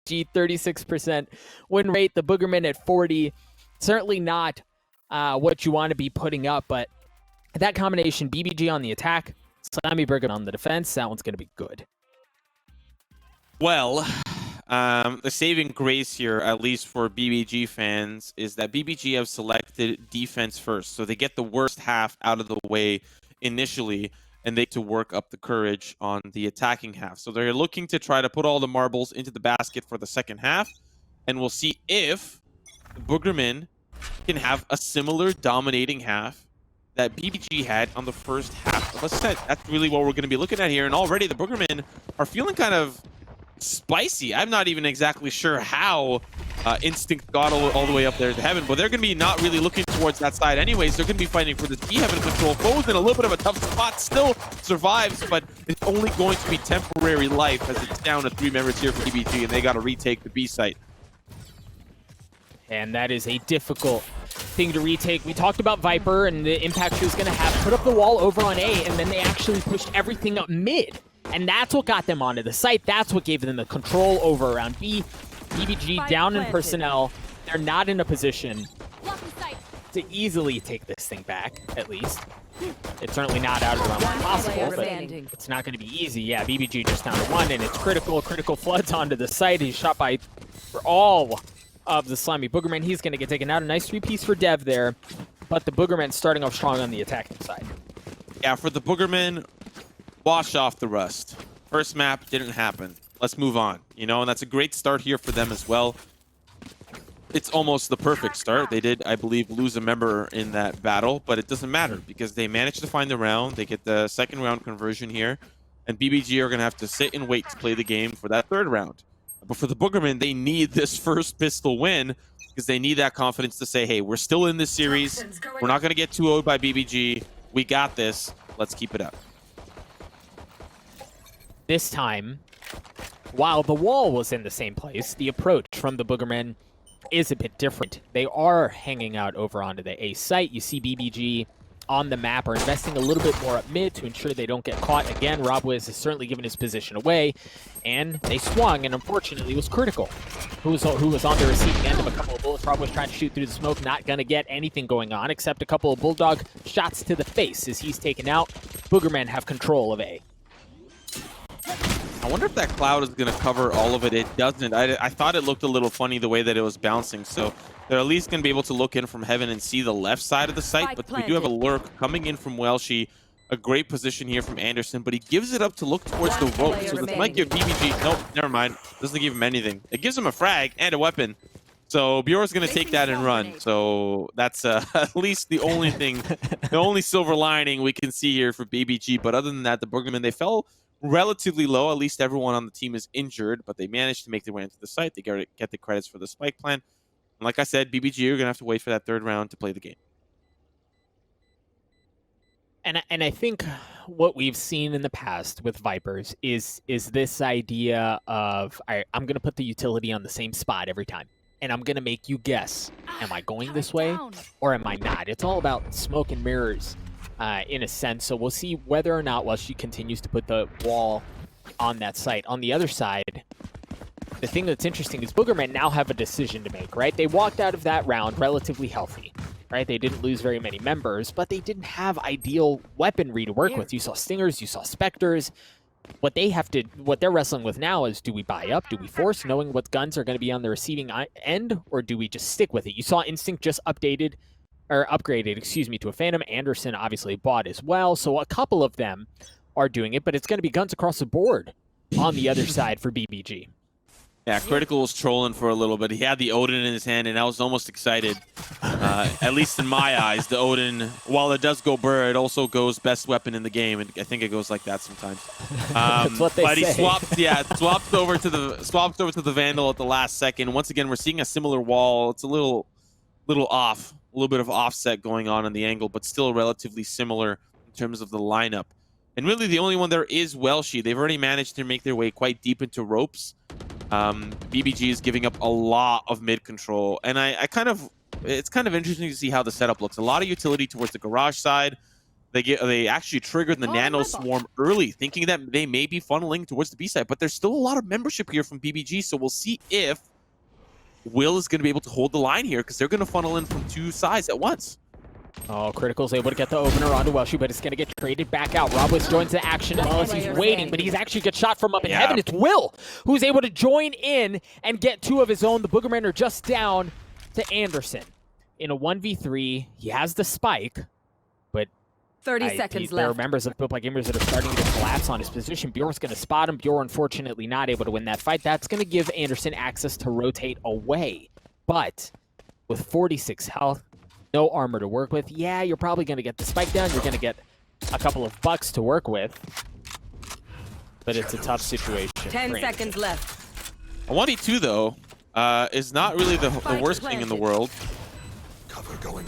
BBG 36% win rate, the Boogermen at 40. Certainly not what you want to be putting up, but that combination, BBG on the attack, Slimy Boogermen on the defense, that one's going to be good. Well, the saving grace here, at least for BBG fans, is that BBG have selected defense first. So they get the worst half out of the way initially, and they to work up the courage on the attacking half. So they're looking to try to put all the marbles into the basket for the second half, and we'll see if the Boogermen can have a similar dominating half that BBG had on the first half of a set. That's really what we're going to be looking at here, and already the Boogermen are feeling kind of spicy. I'm not even exactly sure how Instinct got all the way up there to heaven, but they're going to be not really looking towards that side anyways. They're going to be fighting for the D-Heaven control. Foes in a little bit of a tough spot, still survives, but it's only going to be temporary life as it's down to 3 members here for BBG, and they got to retake the B site. And that is a difficult thing to retake. We talked about Viper and the impact she was going to have. Put up the wall over on A, and then they actually pushed everything up mid. And that's what got them onto the site. That's what gave them the control over around B. BBG down in personnel. They're not in a position to easily take this thing back, at least. It's certainly not out of the realm of possible, but it's not going to be easy. Yeah, BBG just down to 1, and it's critical. Critical floods onto the site. He's shot by for all of the Slimy Boogermen. He's going to get taken out. A nice 3-piece for Dev there, but the Boogermen starting off strong on the attacking side. Yeah, for the Boogermen, wash off the rust. First map didn't happen. Let's move on, you know, and that's a great start here for them as well. It's almost the perfect start. They did, I believe, lose a member in that battle, but it doesn't matter because they managed to find the round. They get the second round conversion here, and BBG are going to have to sit and wait to play the game for that third round. But for the Boogermen, they need this first pistol win because they need that confidence to say, hey, we're still in this series. We're not going to get 2-0'd by BBG. We got this. Let's keep it up. This time, while the wall was in the same place, the approach from the Boogermen is a bit different. They are hanging out over onto the A site. You see BBG on the map are investing a little bit more up mid to ensure they don't get caught. Again, robwiz has certainly given his position away, and they swung, and unfortunately was critical. Who was on the receiving end of a couple of bullets. robwiz trying to shoot through the smoke, not going to get anything going on except a couple of bulldog shots to the face as he's taken out. Boogermen have control of A. I wonder if that cloud is going to cover all of it. It doesn't. I thought it looked a little funny the way that it was bouncing, so they're at least going to be able to look in from heaven and see the left side of the site, but we do have a lurk coming in from Welshy. A great position here from Andersin, but he gives it up to look towards the rope, so this might give BBG... Nope, never mind. Doesn't give him anything. It gives him a frag and a weapon. So Bjor is going to take that and run. So that's at least the only thing, the only silver lining we can see here for BBG. But other than that, the Boogermen, they fell relatively low. At least everyone on the team is injured, but they managed to make their way into the site. They get the credits for the spike plan. And like I said, BBG are going to have to wait for that third round to play the game. And I think what we've seen in the past with Vipers is this idea of I'm going to put the utility on the same spot every time. And I'm going to make you guess, am I going this way or am I not? It's all about smoke and mirrors in a sense. So we'll see whether or not Welshy continues to put the wall on that site. On the other side, the thing that's interesting is Boogermen now have a decision to make, right? They walked out of that round relatively healthy, right? They didn't lose very many members, but they didn't have ideal weaponry to work with. You saw Stingers, you saw Spectres. What they're wrestling with now is, do we buy up? Do we force, knowing what guns are going to be on the receiving end, or do we just stick with it? You saw Instinct just upgraded, to a Phantom. Andersin obviously bought as well, so a couple of them are doing it, but it's going to be guns across the board on the other side for BBG. Yeah, Critical was trolling for a little bit. He had the Odin in his hand, and I was almost excited. At least in my eyes, the Odin, while it does go burr, it also goes best weapon in the game, and I think it goes like that sometimes. That's what they say. He swapped over to the Vandal at the last second. Once again, we're seeing a similar wall. It's a little off, a little bit of offset going on in the angle, but still relatively similar in terms of the lineup. And really, the only one there is Welshy. They've already managed to make their way quite deep into ropes. BBG is giving up a lot of mid control, and it's kind of interesting to see how the setup looks. A lot of utility towards the garage side. They actually triggered the Nano Swarm early, thinking that they may be funneling towards the B side, but there's still a lot of membership here from BBG, so we'll see if Will is going to be able to hold the line here, because they're going to funnel in from two sides at once. Oh, Critical's able to get the opener onto Welshy, but it's going to get traded back out. robwiz joins the action as he's waiting, but he's actually gets shot from up in heaven. It's Will who's able to join in and get two of his own. The Boogermen are just down to Andersin. In a 1v3, he has the spike, but 30 seconds there are left. members of BuiltBy Gamers that are starting to collapse on his position. Bjor's going to spot him. Bjor, unfortunately, not able to win that fight. That's going to give Andersin access to rotate away. But with 46 health, no armor to work with, yeah, you're probably going to get the spike down. You're going to get a couple of bucks to work with. But it's a tough situation. 10 seconds left. A 1v2, though, is not really the worst thing in the world.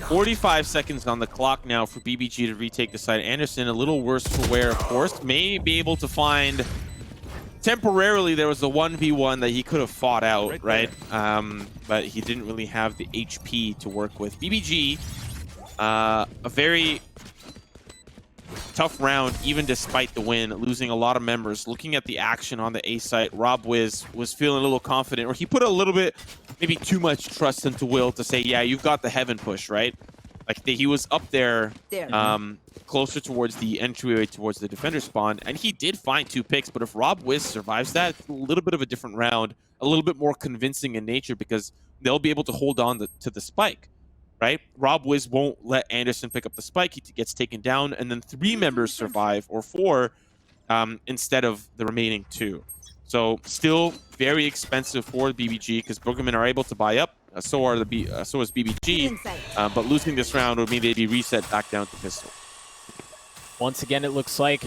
45 seconds on the clock now for BBG to retake the side. Andersin, a little worse for wear, of course. May be able to find... Temporarily, there was a 1v1 that he could have fought out, right? But he didn't really have the HP to work with. BBG, a very tough round, even despite the win, losing a lot of members. Looking at the action on the A site, robwiz was feeling a little confident, or he put a little bit, maybe too much trust into Will to say, yeah, you've got the heaven push, right? Like, he was up there, closer towards the entryway, towards the defender spawn, and he did find 2 picks, but if robwiz survives that, it's a little bit of a different round, a little bit more convincing in nature, because they'll be able to hold on to the spike, right? robwiz won't let Andersin pick up the spike. He gets taken down, and then 3 members survive, or 4, instead of the remaining 2. So still very expensive for BBG, because Boogermen are able to buy up. So is BBG, but losing this round would mean they'd be reset back down to pistol. Once again, it looks like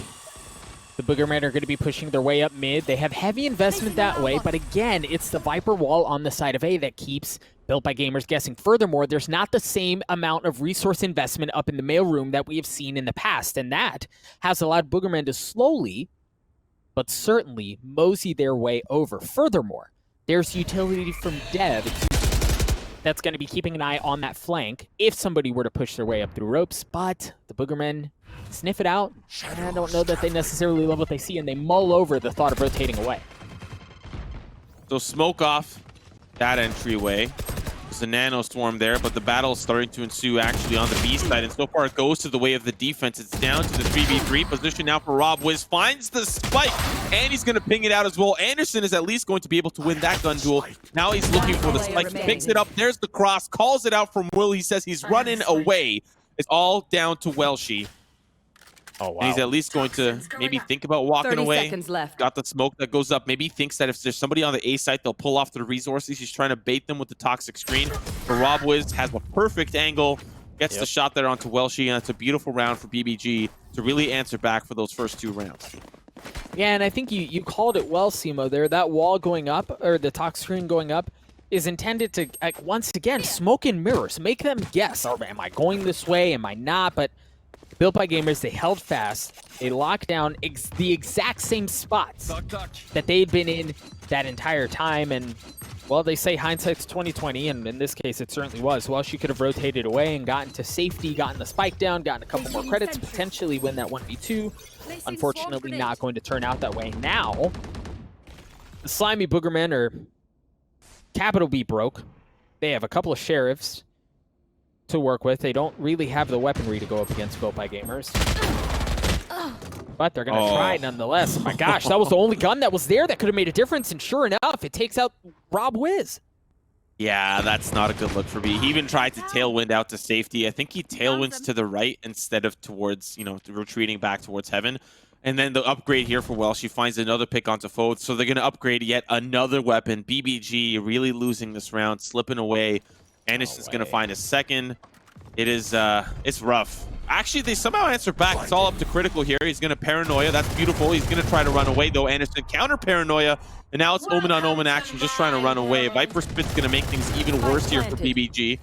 the Boogermen are going to be pushing their way up mid. They have heavy investment that way, but again, it's the Viper wall on the side of A that keeps BuiltBy Gamers guessing. Furthermore, there's not the same amount of resource investment up in the mailroom that we have seen in the past, and that has allowed Boogermen to slowly, but certainly, mosey their way over. Furthermore, there's utility from Dev that's going to be keeping an eye on that flank if somebody were to push their way up through ropes, but the Boogermen sniff it out. I don't know that they necessarily love what they see, and they mull over the thought of rotating away. So smoke off that entryway. There's a nano swarm there, but the battle is starting to ensue actually on the B side, and so far it goes to the way of the defense. It's down to the 3v3 position now for robwiz. Finds the spike, and he's going to ping it out as well. Andersin is at least going to be able to win that gun duel. Now he's looking for the spike. He picks it up. There's the cross. Calls it out from Will. He says he's running away. It's all down to Welshy. Oh, wow. And he's at least going to maybe think about walking 30 away. seconds left. Got the smoke that goes up. Maybe he thinks that if there's somebody on the A site, they'll pull off the resources. He's trying to bait them with the toxic screen. But robwiz has a perfect angle. Gets the shot there onto Welshy, and it's a beautiful round for BBG to really answer back for those first 2 rounds. Yeah, and I think you called it well, Simo, there. That wall going up, or the toxic screen going up, is intended to, once again, smoke and mirrors. Make them guess, am I going this way? Am I not? But BuiltBy Gamers, they held fast. They locked down the exact same spots that they'd been in that entire time. And, well, they say hindsight's 20/20, and in this case, it certainly was. Well, she could have rotated away and gotten to safety, gotten the spike down, gotten a couple more credits, potentially win that 1v2. Unfortunately, not going to turn out that way. Now, the Slimy Boogermen are capital B broke. They have a couple of sheriffs to work with. They don't really have the weaponry to go up against BuiltBy Gamers. But they're going to try nonetheless. My gosh, that was the only gun that was there that could have made a difference, and sure enough, it takes out robwiz. Yeah, that's not a good look for me. He even tried to tailwind out to safety. I think he tailwinds to the right instead of towards, retreating back towards heaven. And then the upgrade here for Welshy finds another pick onto Foe. So they're going to upgrade yet another weapon. BBG really losing this round, slipping away. Andersin's going to find a second. It is, it's rough. Actually, they somehow answer back. It's all up to Critical here. He's going to paranoia. That's beautiful. He's going to try to run away, though. Andersin counter paranoia. And now it's Omen on Omen action, just trying to run away. Viper Spit's going to make things even worse here for BBG.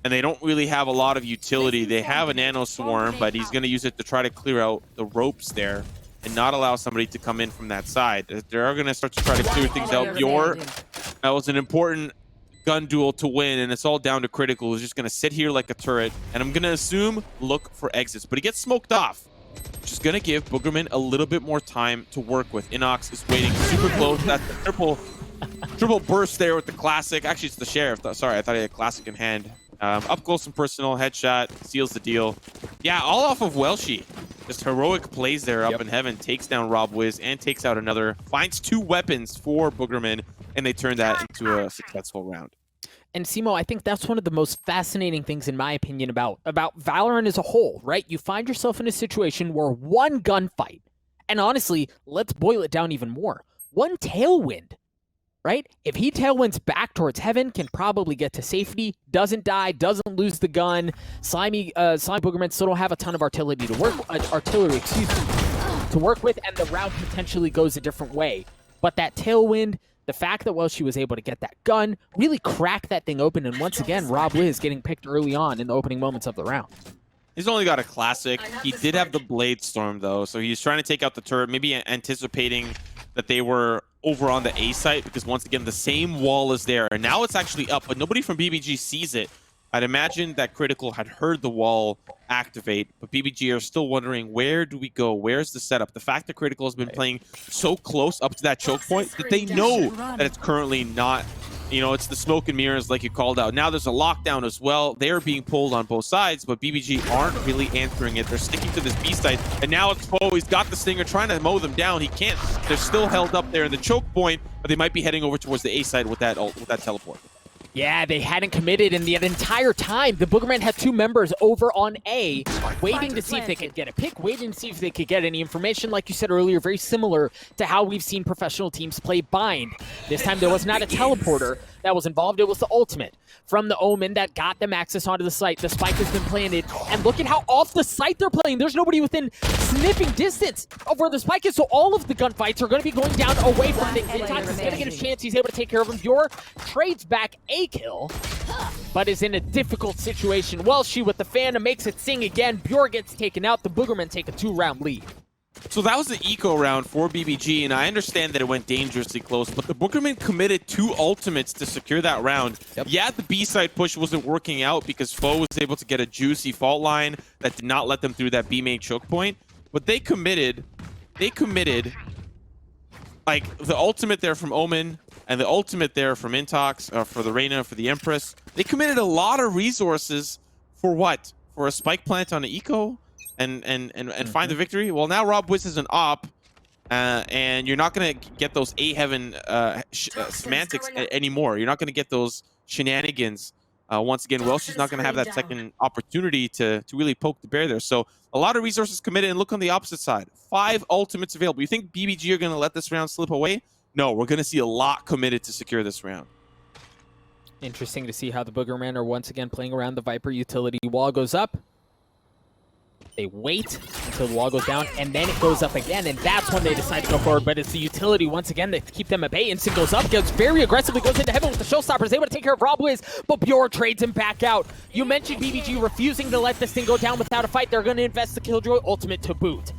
And they don't really have a lot of utility. They have a nano swarm, but he's going to use it to try to clear out the ropes there and not allow somebody to come in from that side. They are going to start to try to clear things out. Bjor, that was an important gun duel to win, and it's all down to Critical, who's just going to sit here like a turret, and I'm going to assume look for exits. But he gets smoked off, which is going to give Boogermen a little bit more time to work with. Intox is waiting super close. That's the triple burst there with the classic. Actually, it's the Sheriff. Sorry, I thought he had classic in hand. Up close and personal, headshot, seals the deal. Yeah, all off of Welshy. Just heroic plays there up in heaven. Takes down robwiz and takes out another. Finds 2 weapons for Boogermen, and they turn that into a successful round. And Simo, I think that's one of the most fascinating things, in my opinion, about Valorant as a whole, right? You find yourself in a situation where one gunfight, and honestly, let's boil it down even more, one tailwind, right? If he tailwinds back towards heaven, can probably get to safety, doesn't die, doesn't lose the gun. Slimy Boogermen still don't have a ton of artillery to work with, and the round potentially goes a different way. But that tailwind, the fact that Welshy was able to get that gun, really cracked that thing open, and once again, robwiz getting picked early on in the opening moments of the round. He's only got a classic. He did have the Blade Storm, though, so he's trying to take out the turret, maybe anticipating that they were over on the A site, because once again, the same wall is there, and now it's actually up, but nobody from BBG sees it. I'd imagine that Critical had heard the wall activate, but BBG are still wondering, where do we go? Where's the setup? The fact that Critical has been playing so close up to that choke point that they know that it's currently not, you know, it's the smoke and mirrors like you called out. Now there's a lockdown as well. They're being pulled on both sides, but BBG aren't really answering it. They're sticking to this B site, and now it's Foe. He's got the Stinger trying to mow them down. He can't. They're still held up there in the choke point, but they might be heading over towards the A site with that teleport. Yeah, they hadn't committed, and the entire time, the Boogermen had 2 members over on A, waiting to see if they could get a pick, waiting to see if they could get any information. Like you said earlier, very similar to how we've seen professional teams play Bind. This time, there was not a teleporter that was involved. It was the ultimate from the Omen that got them access onto the site. The spike has been planted, and look at how off the site they're playing. There's nobody within sniffing distance of where the spike is, so all of the gunfights are going to be going down away from it. Intox is going to get his chance. He's able to take care of him. Bjor trades back a kill, but is in a difficult situation. Welshy with the Phantom makes it sing again. Bjor gets taken out. The Boogermen take a 2-round lead. So that was the eco round for BBG, and I understand that it went dangerously close, but the Boogermen committed 2 ultimates to secure that round. Yeah, the B-side push wasn't working out because Foe was able to get a juicy fault line that did not let them through that B-main choke point, but they committed like the ultimate there from Omen and the ultimate there from intox, for the Reyna, for the Empress. They committed a lot of resources for what? For a spike plant on an eco? And find the victory. Well, now robwiz is an op, and you're not going to get those A-heaven semantics anymore. You're not going to get those shenanigans. Once again, Welshy's not going to have that second opportunity to really poke the bear there. So a lot of resources committed, and look on the opposite side. 5 ultimates available. You think BBG are going to let this round slip away? No, we're going to see a lot committed to secure this round. Interesting to see how the Boogermen are once again playing around the Viper utility. Wall goes up. They wait until the wall goes down, and then it goes up again, and that's when they decide to go forward. But it's the utility, once again, that keep them at bay. Instant goes up, gets very aggressively, goes into heaven with the showstoppers, able to take care of robwiz, but Bjor trades him back out. You mentioned BBG refusing to let this thing go down without a fight. They're going to invest the Killjoy ultimate to boot.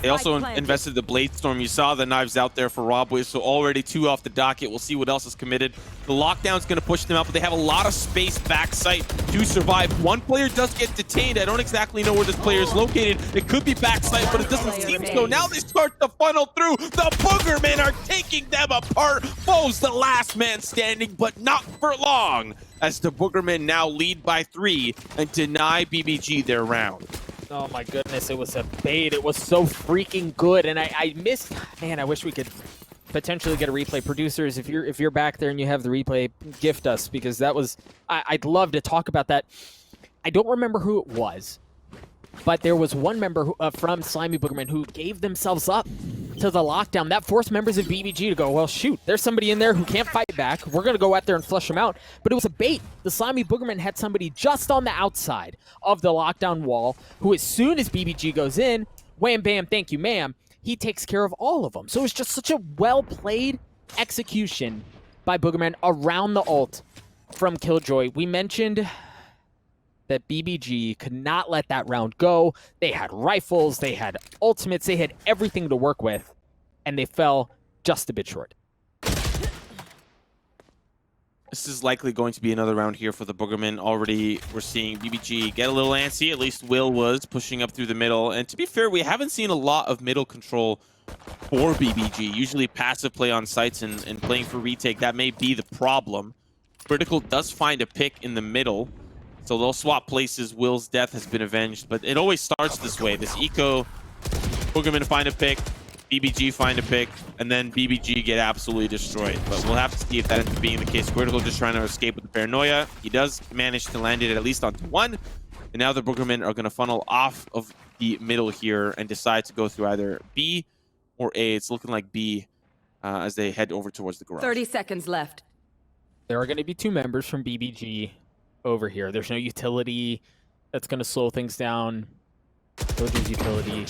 They also invested the Blade Storm. You saw the knives out there for robwiz, so already 2 off the docket. We'll see what else is committed. The lockdown's going to push them out, but they have a lot of space backside to survive. One player does get detained. I don't exactly know where this player is located. It could be backside, but it doesn't seem so. Now they start to funnel through. The Boogermen are taking them apart. Foe's the last man standing, but not for long, as the Boogermen now lead by 3 and deny BBG their round. Oh my goodness, it was a bait. It was so freaking good, and I missed. Man, I wish we could potentially get a replay. Producers, if you're back there and you have the replay, gift us, because that was. I'd love to talk about that. I don't remember who it was, but there was one member from Slimy Boogermen who gave themselves up to the lockdown. That forced members of BBG to go, well, shoot, there's somebody in there who can't fight back. We're going to go out there and flush them out. But it was a bait. The Slimy Boogermen had somebody just on the outside of the lockdown wall who, as soon as BBG goes in, wham, bam, thank you, ma'am, he takes care of all of them. So it's just such a well-played execution by Boogermen around the ult from Killjoy. We mentioned that BBG could not let that round go. They had rifles, they had ultimates, they had everything to work with, and they fell just a bit short. This is likely going to be another round here for the Boogermen. Already, we're seeing BBG get a little antsy. At least Will was pushing up through the middle. And to be fair, we haven't seen a lot of middle control for BBG. Usually passive play on sites and playing for retake. That may be the problem. Critical does find a pick in the middle. So they'll swap places. Will's death has been avenged. But it always starts this way. This eco, Boogermen find a pick. BBG find a pick, and then BBG get absolutely destroyed. But we'll have to see if that ends up being the case. Critical just trying to escape with the paranoia. He does manage to land it at least onto one. And now the Boogermen are going to funnel off of the middle here and decide to go through either B or A. It's looking like B as they head over towards the garage. 30 seconds left. There are going to be 2 members from BBG over here. There's no utility that's going to slow things down. Villager's utility,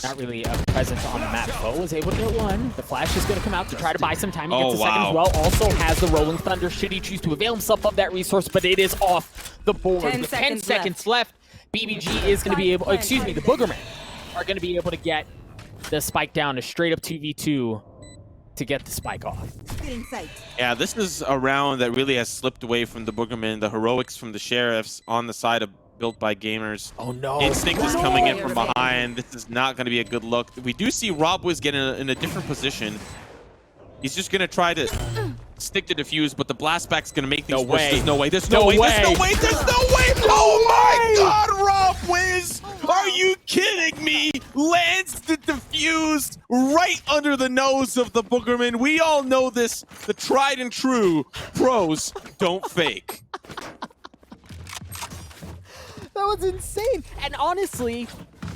not really a presence on the map. Bo was able to get one. The flash is going to come out to try to buy some time. He gets a second as well. Also has the rolling thunder. Should he choose to avail himself of that resource, but it is off the board. 10 With 10 seconds seconds left, BBG is going to be able, the Boogermen are going to be able to get the spike down to straight up 2v2 to get the spike off. Yeah, this is a round that really has slipped away from the Boogermen. The heroics from the Sheriffs on the side of Built by Gamers. Oh no. Instinct is coming in from behind. This is not going to be a good look. We do see robwiz get in a different position. He's just going to try to stick to defuse, but the blast back's going to make things worse. There's no way. There's no way. There's no way. There's no way. Oh my God, robwiz! Are you kidding me? Lands the defuse right under the nose of the Boogerman. We all know this. The tried and true pros don't fake. That was insane. And honestly,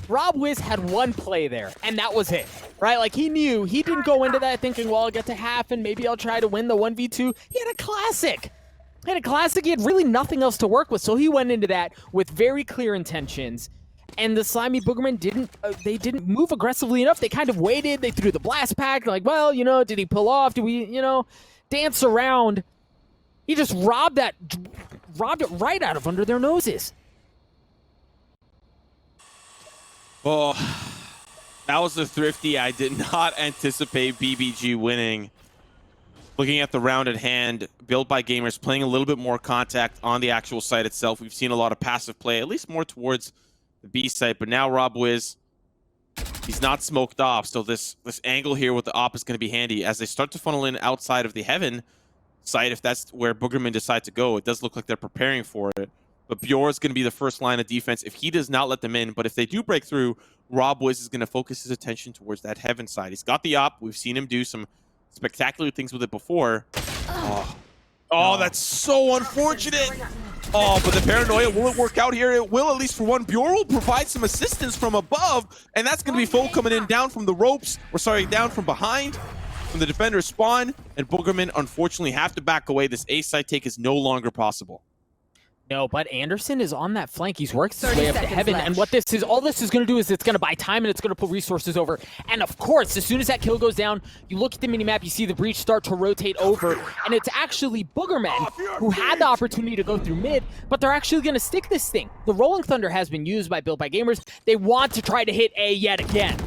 robwiz had one play there, and that was it, right? Like, he knew. He didn't go into that thinking, well, I'll get to half, and maybe I'll try to win the 1v2. He had a classic. He had really nothing else to work with, so he went into that with very clear intentions. And the Slimy Boogermen didn't move aggressively enough. They kind of waited. They threw the blast pack. Like, well, you know, did he pull off? Did we, you know, dance around? He just robbed it right out of under their noses. Oh, that was a thrifty. I did not anticipate BBG winning. Looking at the round at hand, Built by Gamers playing a little bit more contact on the actual site itself. We've seen a lot of passive play, at least more towards the B site. But now robwiz, he's not smoked off. So this angle here with the op is going to be handy. As they start to funnel in outside of the Heaven site, if that's where Boogermen decide to go, it does look like they're preparing for it. But Bjor is going to be the first line of defense if he does not let them in. But if they do break through, robwiz is going to focus his attention towards that Heaven side. He's got the op. We've seen him do some spectacular things with it before. Oh, that's so unfortunate. Oh, but the paranoia, will it work out here? It will, at least for one. Bjor will provide some assistance from above, and that's going to be Foe coming in down from the ropes, or sorry, down from behind, from the defender's spawn, and Boogermen unfortunately have to back away. This A side take is no longer possible. No, but Andersin is on that flank. He's worked his way up to Heaven, left. and all this is going to do is it's going to buy time and it's going to pull resources over. And of course, as soon as that kill goes down, you look at the minimap, you see the breach start to rotate over, and it's actually Boogermen who had the opportunity to go through mid, but they're actually going to stick this thing. The Rolling Thunder has been used by Built by Gamers. They want to try to hit A yet again.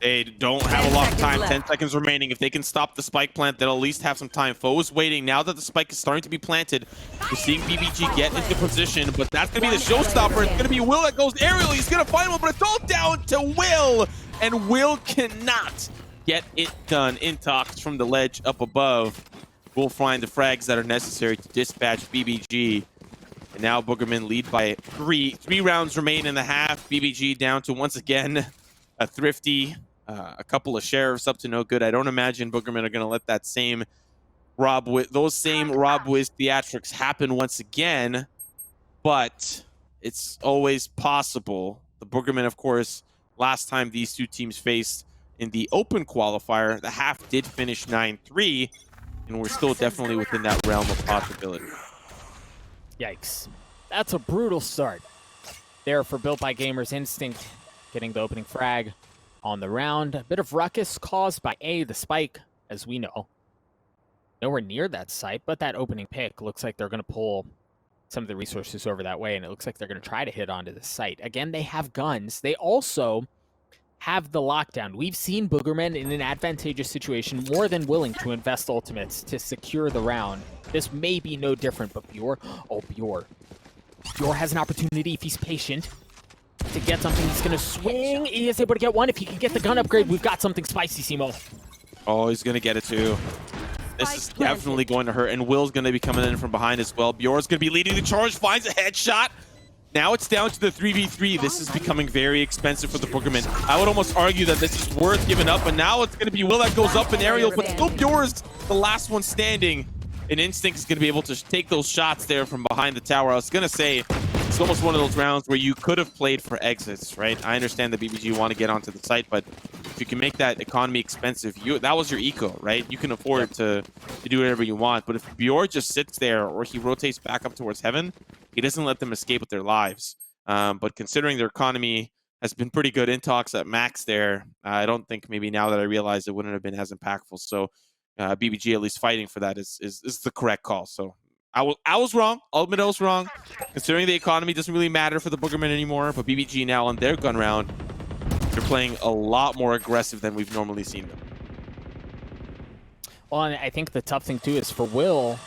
They don't have a lot of time. 10 seconds remaining. If they can stop the spike plant, they'll at least have some time. Foe is waiting. Now that the spike is starting to be planted, we're seeing BBG get into position, but that's going to be the showstopper. It's going to be Will that goes aerial. He's going to find one, but it's all down to Will, and Will cannot get it done. Intox from the ledge up above will find the frags that are necessary to dispatch BBG. And now Boogermen lead by 3. 3 rounds remain in the half. BBG down to, once again, a thrifty. A couple of sheriffs up to no good. I don't imagine Boogermen are going to let that same those same robwiz theatrics happen once again, but it's always possible. The Boogermen, of course, last time these two teams faced in the open qualifier, the half did finish 9-3, and we're still definitely within that realm of possibility. Yikes. That's a brutal start there for Built by Gamers. Instinct getting the opening frag on the round. A bit of ruckus caused by A, the spike, as we know. Nowhere near that site, but that opening pick looks like they're going to pull some of the resources over that way, and it looks like they're going to try to hit onto the site. Again, they have guns. They also have the lockdown. We've seen Boogermen in an advantageous situation more than willing to invest ultimates to secure the round. This may be no different, but Bjor, Bjor has an opportunity if he's patient to get something. He's gonna swing. He is able to get one. If he can get the gun upgrade, we've got something spicy, Simo. Oh, he's gonna get it too. This is definitely going to hurt, and Will's gonna be coming in from behind as well. Bjor's gonna be leading the charge, finds a headshot. Now it's down to the 3v3. This is becoming very expensive for the Boogermen. I would almost argue that this is worth giving up, but now it's gonna be Will that goes up in aerial, but still Bjor's the last one standing. And Instinct is gonna be able to take those shots there from behind the tower. I was gonna say, it's almost one of those rounds where you could have played for exits, right? I understand that BBG want to get onto the site, but if you can make that economy expensive, that was your eco, right? You can afford to do whatever you want. But if Bjor just sits there or he rotates back up towards heaven, he doesn't let them escape with their lives. But considering their economy has been pretty good, intox at max there, I don't think maybe now that I realize it wouldn't have been as impactful. So BBG at least fighting for that is the correct call. So I was wrong. I'll admit I was wrong. Considering the economy doesn't really matter for the Boogermen anymore, but BBG now on their gun round, they're playing a lot more aggressive than we've normally seen them. Well, and I think the tough thing too is for Will,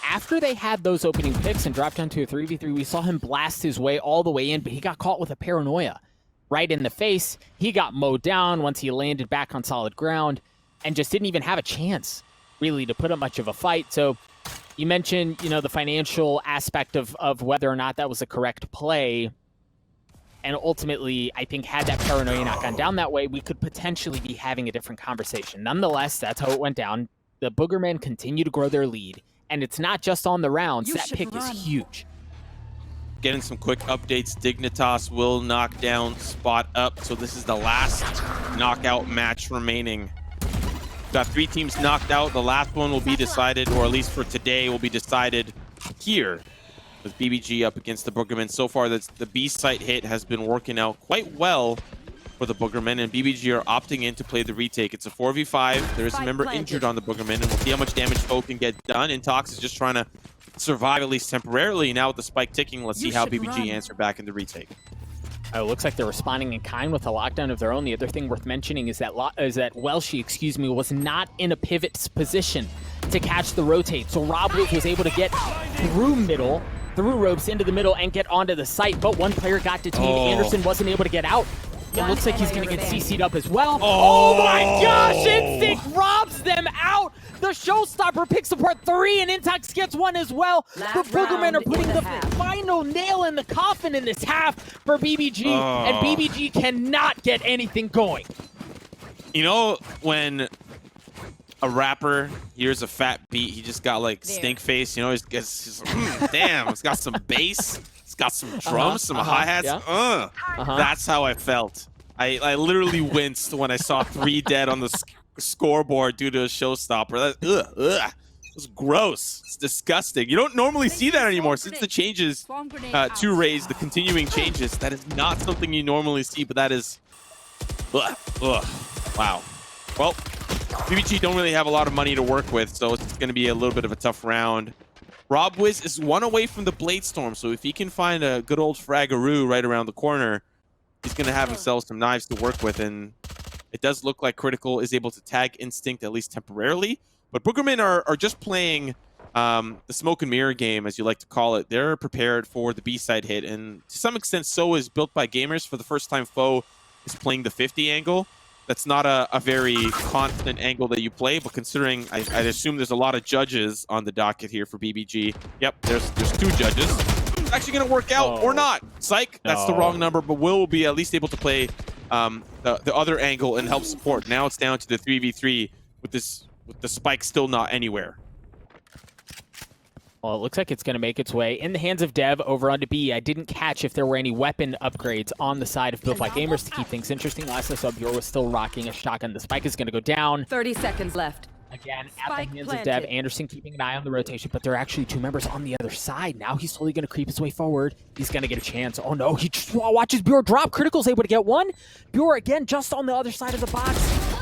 after they had those opening picks and dropped down to a 3v3, we saw him blast his way all the way in, but he got caught with a paranoia right in the face. He got mowed down once he landed back on solid ground and just didn't even have a chance really to put up much of a fight. So you mentioned, the financial aspect of whether or not that was a correct play. And ultimately, I think had that paranoia not gone down that way, we could potentially be having a different conversation. Nonetheless, that's how it went down. The Boogermen continue to grow their lead. And it's not just on the rounds. That pick is huge. Getting some quick updates. Dignitas will knock down Spot up. So this is the last knockout match remaining. Got 3 teams knocked out. The last one will be decided, or at least for today, will be decided here with BBG up against the Boogermen. So far, the B site hit has been working out quite well for the Boogermen, and BBG are opting in to play the retake. It's a 4v5. There is a member injured on the Boogermen, and we'll see how much damage Foe can get done. Intox is just trying to survive, at least temporarily. Now with the spike ticking, let's see how BBG answer back in the retake. It looks like they're responding in kind with a lockdown of their own. The other thing worth mentioning is that Welshy, was not in a pivot position to catch the rotate. So robwiz was able to get through ropes into the middle and get onto the site, but one player got detained. Andersin wasn't able to get out. It looks like he's going to get CC'd up as well. Oh my gosh, Instinct robs them out. The showstopper picks apart 3, and Intox gets 1 as well. The Boogermen are putting the final nail in the coffin in this half for BBG, and BBG cannot get anything going. You know, when a rapper hears a fat beat, he just got like stink face, he's damn, it's got some bass. Got some drums, some hi-hats. Yeah. That's how I felt. I literally winced when I saw 3 dead on the scoreboard due to a showstopper. It was gross. It's disgusting. You don't normally see that anymore since the changes to Raze, the continuing changes. That is not something you normally see, but that is... Wow. Well, BBG don't really have a lot of money to work with, so it's going to be a little bit of a tough round. robwiz is 1 away from the Bladestorm, so if he can find a good old fragaroo right around the corner, he's going to have himself some knives to work with, and it does look like Critical is able to tag Instinct at least temporarily. But Boogermen are just playing the smoke and mirror game, as you like to call it. They're prepared for the B-side hit, and to some extent so is Built by Gamers. For the first time, Foe is playing the 50 angle. That's not a very constant angle that you play, but considering I'd assume there's a lot of judges on the docket here for BBG. Yep, there's 2 judges. It's actually going to work out or not. Psych, that's the wrong number, but Will be at least able to play the other angle and help support. Now it's down to the 3v3 with the spike still not anywhere. Well, it looks like it's going to make its way in the hands of Dev over onto B. I didn't catch if there were any weapon upgrades on the side of Built by Gamers to keep things interesting. Last I saw, Bjor was still rocking a shotgun. The spike is going to go down. 30 seconds left. Again, at the hands of Dev. Andersin keeping an eye on the rotation, but there are actually 2 members on the other side. Now he's slowly going to creep his way forward. He's going to get a chance. Oh no, he just watches Bjor drop. Critical's able to get 1. Bjor again just on the other side of the box.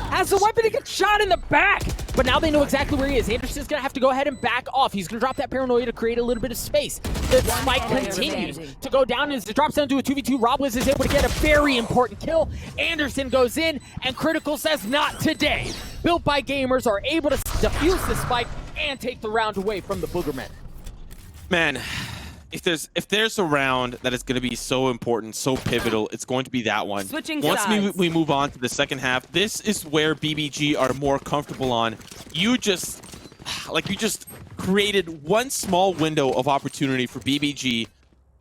has the weapon to get shot in the back. But now they know exactly where he is. Andersin's going to have to go ahead and back off. He's going to drop that paranoia to create a little bit of space. The spike continues to go down as it drops down to a 2v2. robwiz is able to get a very important kill. Andersin goes in, and Critical says, not today. Built by Gamers are able to defuse the spike and take the round away from the Boogermen. Man, if there's a round that is going to be so important, so pivotal, it's going to be that one. Once we move on to the second half, this is where BBG are more comfortable on. You just created one small window of opportunity for BBG.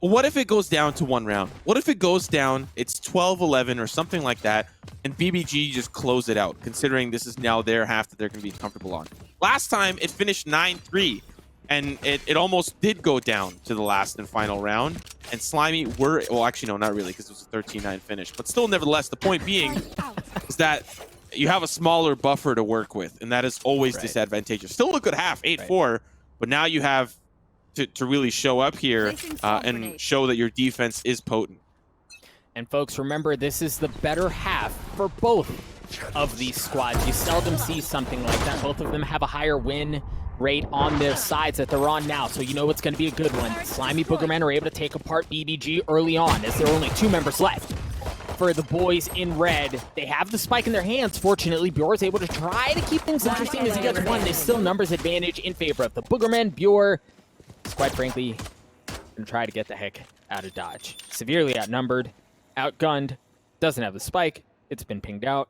What if it goes down to one round? What if it goes down, it's 12-11 or something like that, and BBG just close it out, considering this is now their half that they're going to be comfortable on. Last time, it finished 9-3. And it almost did go down to the last and final round. And Slimy were... Well, actually, no, not really, because it was a 13-9 finish. But still, nevertheless, the point being is that you have a smaller buffer to work with. And that is always disadvantageous. Still a good half, 8-4. But now you have to really show up here and show that your defense is potent. And folks, remember, this is the better half for both of these squads. You seldom see something like that. Both of them have a higher win rate on their sides that they're on now, so you know it's going to be a good one. Slimy Boogermen are able to take apart BBG early on, as there are only 2 members left. For the boys in red, they have the spike in their hands. Fortunately, Bjor is able to try to keep things interesting as he gets one. There's still numbers advantage in favor of the Boogermen. Bjor is, quite frankly, going to try to get the heck out of dodge. Severely outnumbered, outgunned, doesn't have the spike. It's been pinged out.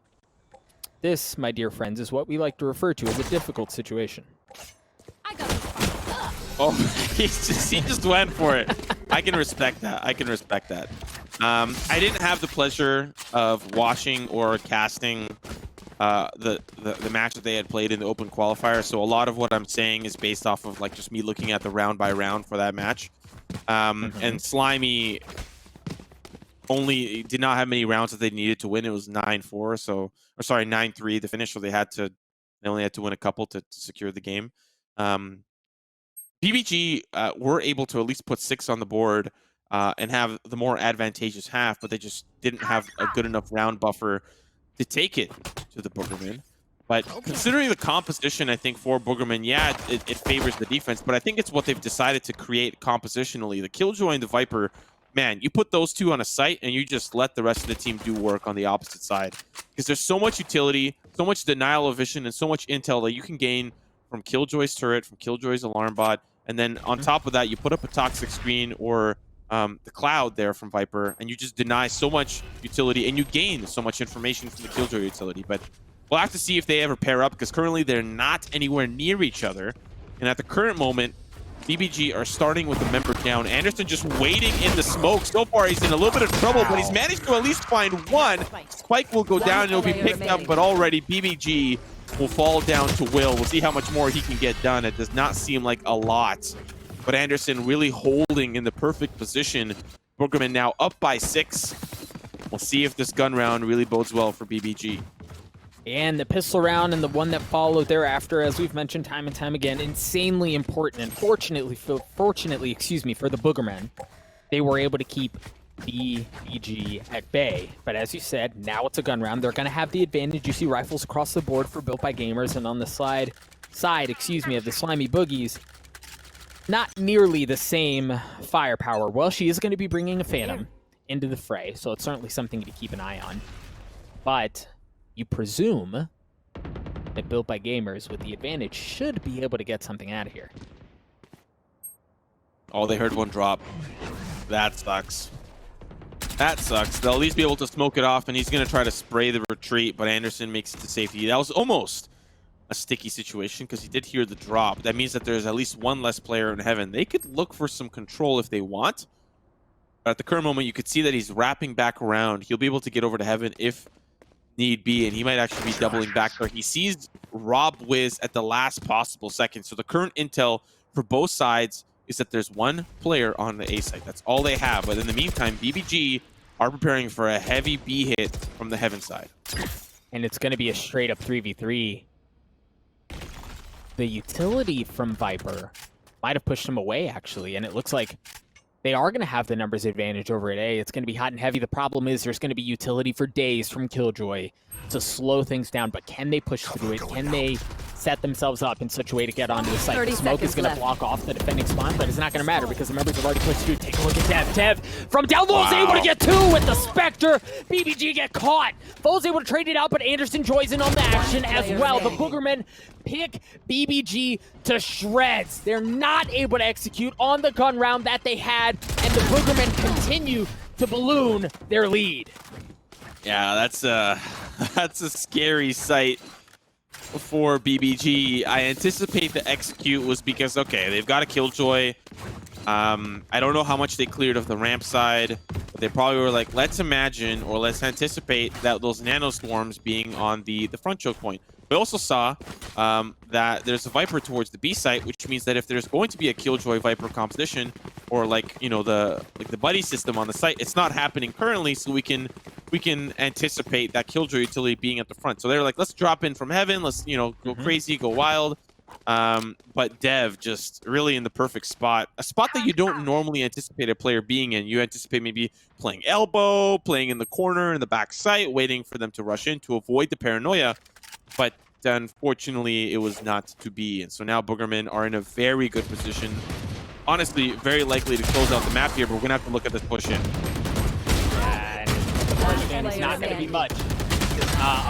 This, my dear friends, is what we like to refer to as a difficult situation. Oh, he just went for it. I can respect that. I can respect that. I didn't have the pleasure of watching or casting the match that they had played in the open qualifier, so a lot of what I'm saying is based off of like just me looking at the round by round for that match. And Slimy only did not have many rounds that they needed to win. It was 9-4, so, or sorry, 9-3 the finish, so they only had to win a couple to secure the game. BBG were able to at least put 6 on the board and have the more advantageous half, but they just didn't have a good enough round buffer to take it to the Boogermen. But considering the composition, I think, for Boogermen, yeah, it favors the defense, but I think it's what they've decided to create compositionally. The Killjoy and the Viper, man, you put those 2 on a site and you just let the rest of the team do work on the opposite side. Because there's so much utility, so much denial of vision, and so much intel that you can gain from Killjoy's turret, from Killjoy's alarm bot, and then on top of that, you put up a toxic screen or the cloud there from Viper, and you just deny so much utility, and you gain so much information from the Killjoy utility. But we'll have to see if they ever pair up, because currently they're not anywhere near each other. And at the current moment, BBG are starting with the member down. Andersin just waiting in the smoke. So far, he's in a little bit of trouble, but he's managed to at least find one. Spike will go down, and it'll be picked up, but already BBG will fall down to Will. We'll see how much more he can get done. It does not seem like a lot, but Andersin really holding in the perfect position. Boogermen now up by 6. We'll see if this gun round really bodes well for BBG. And the pistol round and the one that followed thereafter, as we've mentioned time and time again, insanely important. And fortunately, for the Boogermen, they were able to keep BBG at bay. But as you said, now it's a gun round. They're going to have the advantage. You see rifles across the board for Built by Gamers, and on the side of the Slimy Boogies, not nearly the same firepower. Well, she is going to be bringing a Phantom into the fray, so it's certainly something to keep an eye on. But you presume that Built by Gamers, with the advantage, should be able to get something out of here. Oh, they heard one drop. That sucks. That sucks. They'll at least be able to smoke it off, and he's going to try to spray the retreat, but Andersin makes it to safety. That was almost a sticky situation because he did hear the drop. That means that there's at least one less player in heaven. They could look for some control if they want, but at the current moment, you could see that he's wrapping back around. He'll be able to get over to heaven if need be, and he might actually be doubling back there. He sees robwiz at the last possible second. So the current intel for both sides is that there's one player on the A site. That's all they have. But in the meantime, BBG are preparing for a heavy B hit from the heaven side. And it's going to be a straight up 3v3. The utility from Viper might have pushed him away, actually, and it looks like they are going to have the numbers advantage over at A. It's going to be hot and heavy. The problem is there's going to be utility for days from Killjoy to slow things down, but can they push through it? Can they set themselves up in such a way to get onto the site? The smoke is going to block off the defending spawn, but it's not going to matter because the members have already pushed through. Take a look at Dev. Dev from down low is able to get two with the Spectre. BBG get caught. Foe's able to trade it out, but Andersin joins in on the action as well. The Boogermen pick BBG to shreds. They're not able to execute on the gun round that they had, and the Boogermen continue to balloon their lead. Yeah, that's a scary sight for BBG. I anticipate the execute was because, okay, they've got a Killjoy. I don't know how much they cleared of the ramp side, but they probably were like, let's imagine or let's anticipate that those nano storms being on the front choke point. We also saw that there's a Viper towards the B site, which means that if there's going to be a Killjoy Viper composition, or like, you know, the buddy system on the site, it's not happening currently, so we can anticipate that Killjoy utility being at the front. So they're like, let's drop in from heaven, let's, you know, go crazy, go wild. But Dev just really in the perfect spot, a spot that you don't normally anticipate a player being in. You anticipate maybe playing elbow, playing in the corner, in the back site, waiting for them to rush in to avoid the paranoia. But unfortunately, it was not to be. And so now Boogermen are in a very good position. Honestly, very likely to close out the map here, but we're going to have to look at this push in. And the push in is not going to be much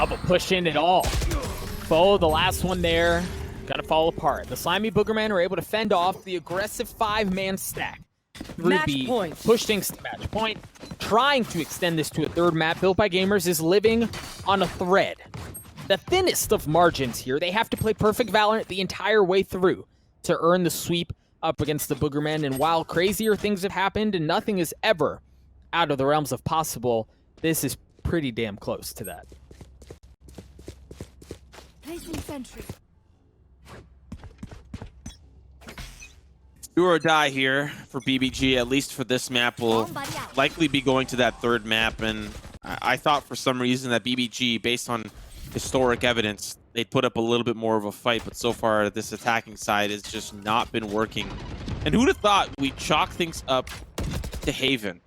of a push in at all. Foe, the last one there, going to fall apart. The Slimy Boogermen are able to fend off the aggressive 5-man stack. Through B, push things to match point. Trying to extend this to a third map built by gamers is living on a thread. The thinnest of margins here. They have to play perfect Valorant the entire way through to earn the sweep up against the Boogermen. And while crazier things have happened and nothing is ever out of the realms of possible, this is pretty damn close to that. Placing sentry. Do or die here for BBG, at least for this map. Will likely be going to that third map. And I thought for some reason that BBG, based on historic evidence, they'd put up a little bit more of a fight, but so far this attacking side has just not been working. And who'd have thought we'd chalk things up to Haven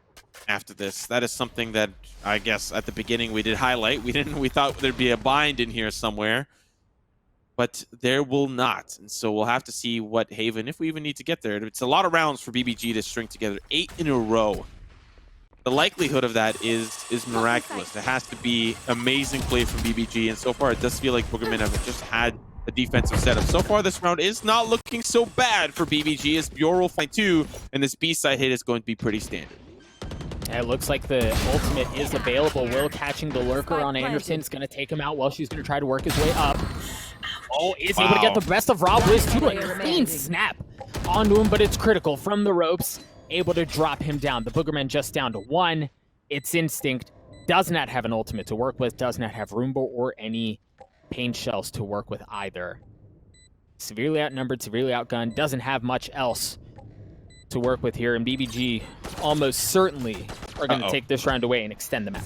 after this? That is something that I guess at the beginning we did highlight. We thought there'd be a bind in here somewhere, but there will not. And so we'll have to see what Haven, if we even need to get there. It's a lot of rounds for BBG to string together, 8 in a row. The likelihood of that is miraculous. It has to be amazing play from BBG, and so far it does feel like Boogermen have just had a defensive setup. So far this round is not looking so bad for BBG, as Bjor will find 2, and this B-side hit is going to be pretty standard. Yeah, it looks like the ultimate is available. Will catching the lurker on Andersin is going to take him out. Welshy's going to try to work his way up. Oh, is able to get the best of robwiz too. A clean snap onto him, but it's critical from the ropes. Able to drop him down. The Boogermen just down to 1. It's Instinct. Does not have an ultimate to work with. Does not have Roomba or any pain shells to work with either. Severely outnumbered, severely outgunned. Doesn't have much else to work with here. And BBG almost certainly are going to take this round away and extend the match.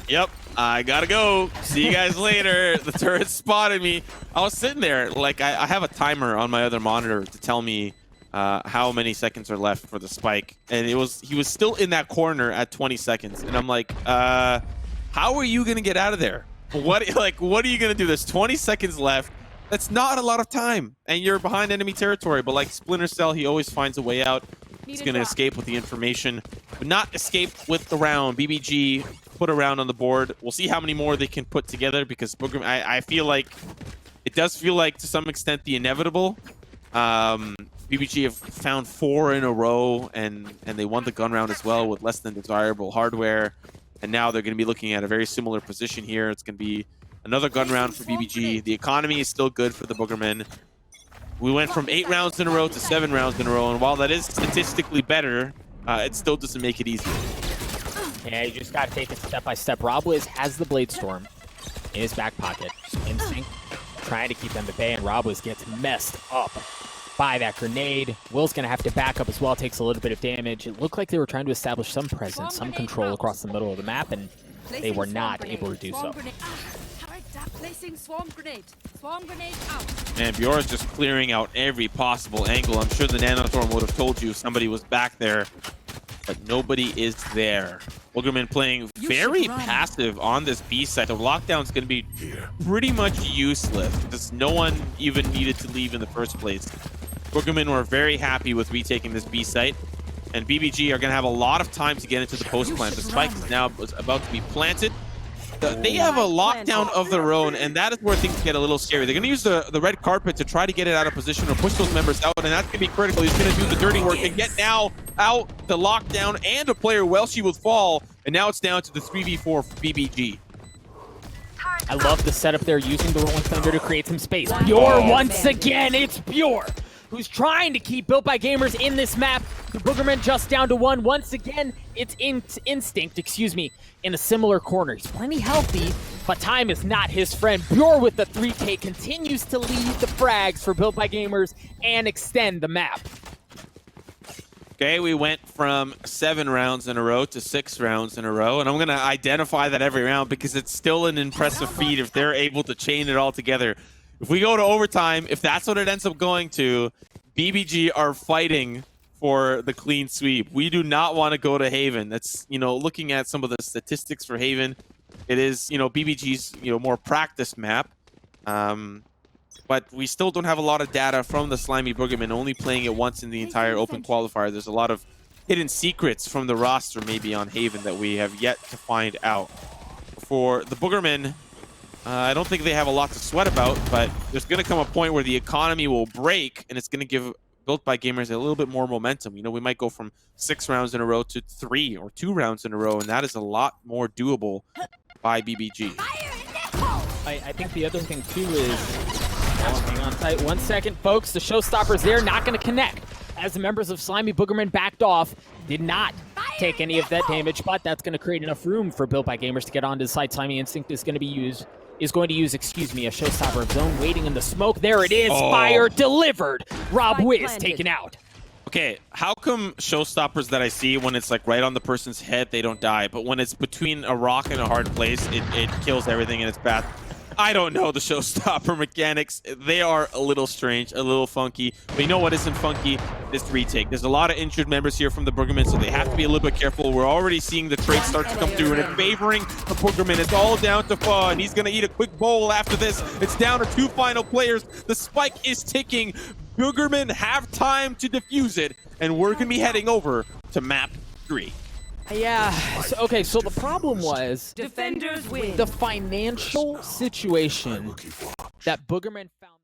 Yep, I gotta go. See you guys later. The turret spotted me. I was sitting there, like I have a timer on my other monitor to tell me how many seconds are left for the spike, and he was still in that corner at 20 seconds, and I'm like, how are you gonna get out of there? What are you gonna do? There's 20 seconds left. That's not a lot of time, and you're behind enemy territory. But like Splinter Cell, he always finds a way out. He's gonna escape with the information, but not escape with the round. BBG put a round on the board. We'll see how many more they can put together, because Boogerman, I feel like it does feel like to some extent the inevitable. BBG have found 4 in a row, and they won the gun round as well with less than desirable hardware. And now they're going to be looking at a very similar position here. It's going to be another gun round for BBG. The economy is still good for the Boogermen. We went from 8 rounds in a row to 7 rounds in a row, and while that is statistically better, it still doesn't make it easy. Yeah, you just got to take it step by step. robwiz has the Blade Storm in his back pocket. Instinct trying to keep them at bay, and robwiz gets messed up by that grenade. Will's going to have to back up as well, takes a little bit of damage. It looked like they were trying to establish some presence, some control across the middle of the map, and they were not able to do so. Placing swarm grenade. Swarm grenade out. And Bjor is just clearing out every possible angle. I'm sure the Nanostorm would have told you if somebody was back there, but nobody is there. Boogermen playing very passive on this B side. The lockdown's going to be pretty much useless because no one even needed to leave in the first place. Boogermen were very happy with retaking this B site, and BBG are going to have a lot of time to get into the post plant. The spike is now about to be planted. They have a lockdown of their own, and that is where things get a little scary. They're going to use the red carpet to try to get it out of position or push those members out, and that's going to be critical. He's going to do the dirty work and get now out the lockdown, and a player, Welshy, will fall, and now it's down to the 3v4 for BBG. I love the setup there, using the Rolling Thunder to create some space. Bjor once again, it's Bjor, who's trying to keep Built by Gamers in this map. The Boogermen just down to 1. Once again, it's Instinct, in a similar corner. He's plenty healthy, but time is not his friend. Bjor with the 3K continues to lead the frags for Built by Gamers and extend the map. Okay, we went from 7 rounds in a row to 6 rounds in a row, and I'm going to identify that every round because it's still an impressive feat if they're able to chain it all together. If we go to overtime, if that's what it ends up going to, BBG are fighting for the clean sweep. We do not want to go to Haven. That's, looking at some of the statistics for Haven, it is, BBG's, more practice map. But we still don't have a lot of data from the Slimy Boogermen, only playing it once in the entire open qualifier. There's a lot of hidden secrets from the roster maybe on Haven that we have yet to find out. For the Boogermen, I don't think they have a lot to sweat about, but there's going to come a point where the economy will break, and it's going to give Built by Gamers a little bit more momentum. We might go from 6 rounds in a row to 3 or 2 rounds in a row, and that is a lot more doable by BBG. I think the other thing, too, is... hang on tight 1 second, folks. The showstopper's there, not going to connect. As the members of Slimy Boogermen backed off, did not take any of that damage, but that's going to create enough room for Built by Gamers to get onto the side. Slimy Instinct is going to use, a showstopper of zone waiting in the smoke. There it is. Oh. Fire delivered. Robwiz taken out. Okay, how come showstoppers that I see when it's like right on the person's head, they don't die, but when it's between a rock and a hard place, it kills everything in its path? I don't know the showstopper mechanics. They are a little strange, a little funky. But you know what isn't funky? This retake. There's a lot of injured members here from the Boogermen, so they have to be a little bit careful. We're already seeing the trade start to come through, and it's favoring the Boogermen. It's all down to Fa, and he's going to eat a quick bowl after this. It's down to 2 final players. The spike is ticking. Boogermen have time to defuse it, and we're going to be heading over to map 3. Yeah, so the problem was defenders win. The financial situation that Boogermen found